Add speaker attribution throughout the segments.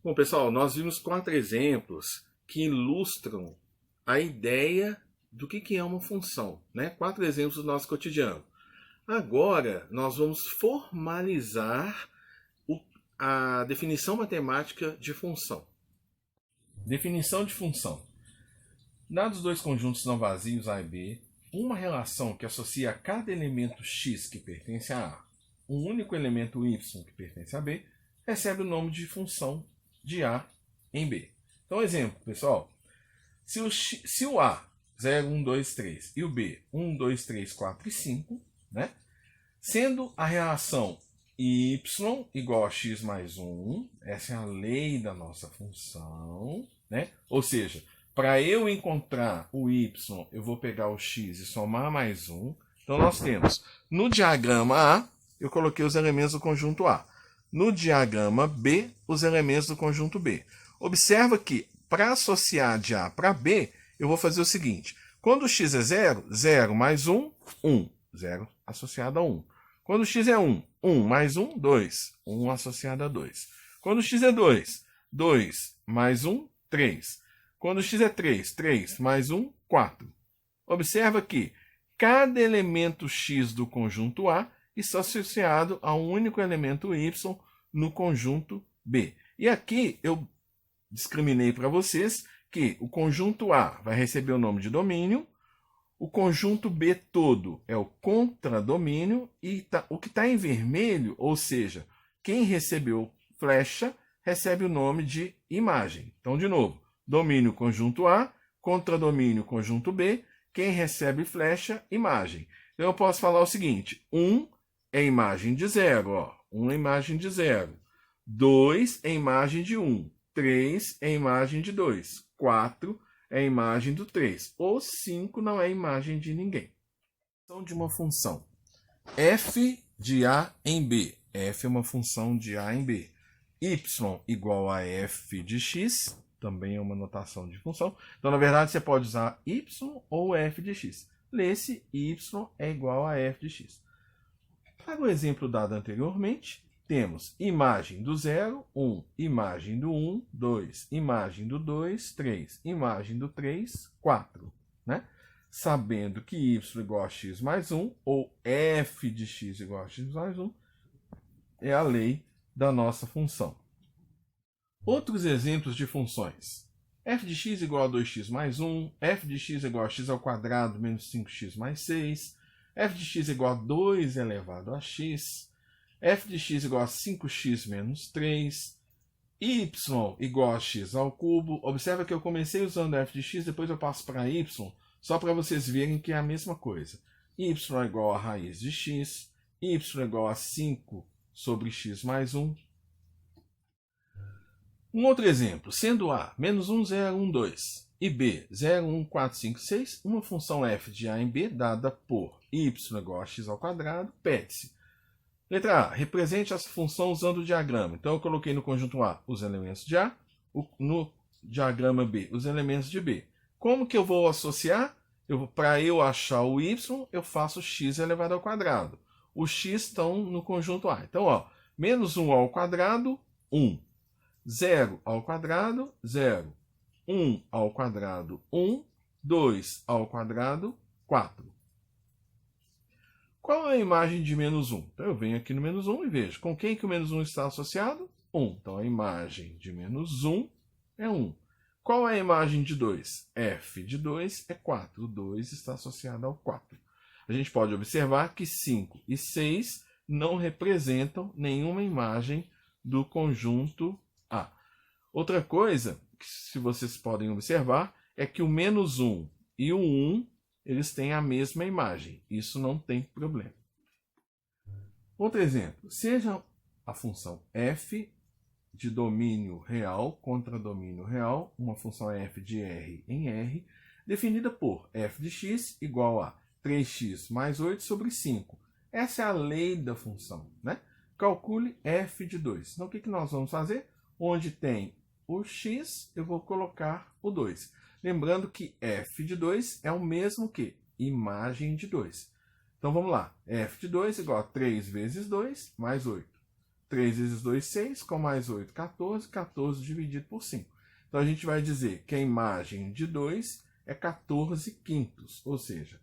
Speaker 1: Bom, pessoal, nós vimos 4 exemplos que ilustram a ideia do que é uma função, né? 4 exemplos do nosso cotidiano. Agora, nós vamos formalizar a definição matemática de função. Definição de função. Dados dois conjuntos não vazios A e B, uma relação que associa a cada elemento x que pertence a A um único elemento y que pertence a B, recebe o nome de função de A em B. Então, exemplo, pessoal. Se o A 0, 1, 2, 3 e o B 1, 2, 3, 4 e 5, né? Sendo a relação y igual a x mais 1, essa é a lei da nossa função, né? Ou seja, para eu encontrar o y, eu vou pegar o x e somar mais 1. Então, nós temos no diagrama A, eu coloquei os elementos do conjunto A. No diagrama B, os elementos do conjunto B. Observa que, para associar de A para B, eu vou fazer o seguinte. Quando o x é 0, 0 mais 1, 1. 0 associado a 1. Quando o x é 1, 1 mais 1, 2. 1 associado a 2. Quando o x é 2, 2 mais 1, 3. Quando o x é 3, 3 mais 1, 4. Observa que cada elemento x do conjunto A está associado a um único elemento y no conjunto B. E aqui eu discriminei para vocês que o conjunto A vai receber o nome de domínio, o conjunto B todo é o contradomínio e o que está em vermelho, ou seja, quem recebeu flecha recebe o nome de imagem. Então, de novo, domínio conjunto A, contradomínio conjunto B, quem recebe flecha, imagem. Então, eu posso falar o seguinte, 1 é imagem de 0, ó. 1 é imagem de 0. 2 é imagem de 1. 3 é imagem de 2. 4 é imagem do 3. Ou 5 não é imagem de ninguém. Função de uma função. F de A em B. F é uma função de A em B. Y igual a F de X. Também é uma notação de função. Então, na verdade, você pode usar Y ou F de X. Lê-se Y é igual a F de X. Para o exemplo dado anteriormente, temos imagem do 0, 1, imagem do 1, 2, imagem do 2, 3, imagem do 3, 4. Né? Sabendo que y igual a x mais 1, ou f de x igual a x mais 1, é a lei da nossa função. Outros exemplos de funções. F de x igual a 2x mais 1, f de x igual a x ao quadrado menos 5x mais 6, f de x igual a 2 elevado a x, f de x igual a 5x menos 3, y igual a x ao cubo. Observa que eu comecei usando f de x, depois eu passo para y, só para vocês verem que é a mesma coisa. Y igual a raiz de x, y igual a 5 sobre x mais 1. Um outro exemplo, sendo A menos 1, 0, 1, 2 e B 0, 1, 4, 5, 6, uma função f de A em B dada por y igual a x ao quadrado, pede-se. Letra A, represente essa função usando o diagrama. Então eu coloquei no conjunto A os elementos de A, no diagrama B os elementos de B. Como que eu vou associar? Para eu achar o y, eu faço x elevado ao quadrado. Os x estão no conjunto A. Então, ó, menos 1 ao quadrado, 1. 0 ao quadrado, 0. 1 ao quadrado, 1. 2 ao quadrado, 4. Qual é a imagem de menos 1? Então, eu venho aqui no menos 1 e vejo com quem que o menos 1 está associado? 1. Então, a imagem de menos 1 é 1. Qual é a imagem de 2? F de 2 é 4. O 2 está associado ao 4. A gente pode observar que 5 e 6 não representam nenhuma imagem do conjunto A. Outra coisa, que se vocês podem observar, é que o menos 1 e o 1, eles têm a mesma imagem. Isso não tem problema. Outro exemplo, seja a função f de domínio real contra domínio real, uma função f de R em R, definida por f de x igual a 3x mais 8 sobre 5. Essa é a lei da função, né? Calcule f de 2. Então, o que nós vamos fazer? Onde tem o x, eu vou colocar o 2. Lembrando que f de 2 é o mesmo que imagem de 2. Então, vamos lá. F de 2 igual a 3 vezes 2 mais 8. 3 vezes 2, 6, com mais 8, 14, 14 dividido por 5. Então a gente vai dizer que a imagem de 2 é 14 quintos, ou seja,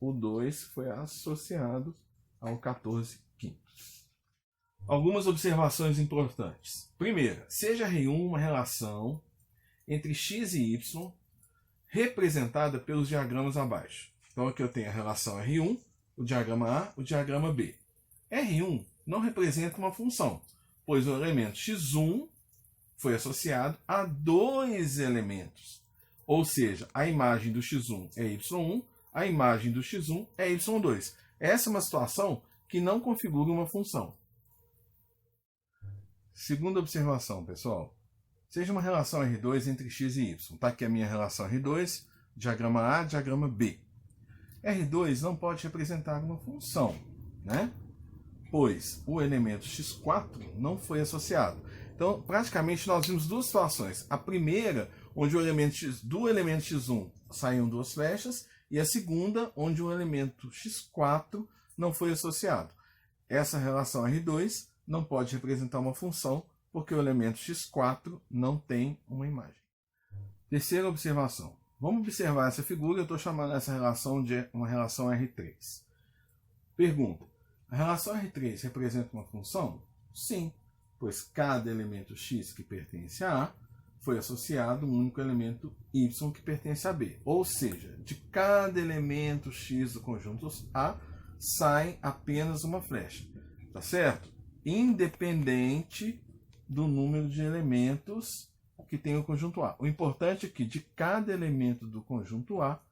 Speaker 1: o 2 foi associado ao 14 quintos. Algumas observações importantes. Primeira, seja R1 uma relação entre x e y representada pelos diagramas abaixo. Então aqui eu tenho a relação R1, o diagrama A, o diagrama B. R1 não representa uma função, pois o elemento x1 foi associado a dois elementos. Ou seja, a imagem do x1 é y1, a imagem do x1 é y2. Essa é uma situação que não configura uma função. Segunda observação, pessoal. Seja uma relação R2 entre x e y. Está aqui a minha relação R2, diagrama A, diagrama B. R2 não pode representar uma função, né? Pois o elemento x4 não foi associado. Então, praticamente, nós vimos duas situações. A primeira, onde do elemento x1 saíram duas flechas, e a segunda, onde o elemento x4 não foi associado. Essa relação R2 não pode representar uma função, porque o elemento x4 não tem uma imagem. Terceira observação. Vamos observar essa figura, eu estou chamando essa relação de uma relação R3. Pergunta. A relação R3 representa uma função? Sim, pois cada elemento x que pertence a A foi associado a um único elemento y que pertence a B. Ou seja, de cada elemento x do conjunto A, sai apenas uma flecha. Tá certo? Independente do número de elementos que tem o conjunto A. O importante é que de cada elemento do conjunto A,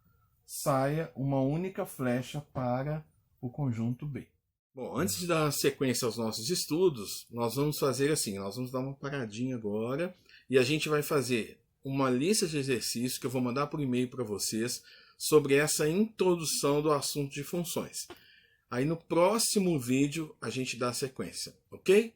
Speaker 1: saia uma única flecha para o conjunto B. Bom, antes de dar sequência aos nossos estudos, nós vamos fazer assim, nós vamos dar uma paradinha agora e a gente vai fazer uma lista de exercícios que eu vou mandar por e-mail para vocês sobre essa introdução do assunto de funções. Aí no próximo vídeo a gente dá sequência, ok?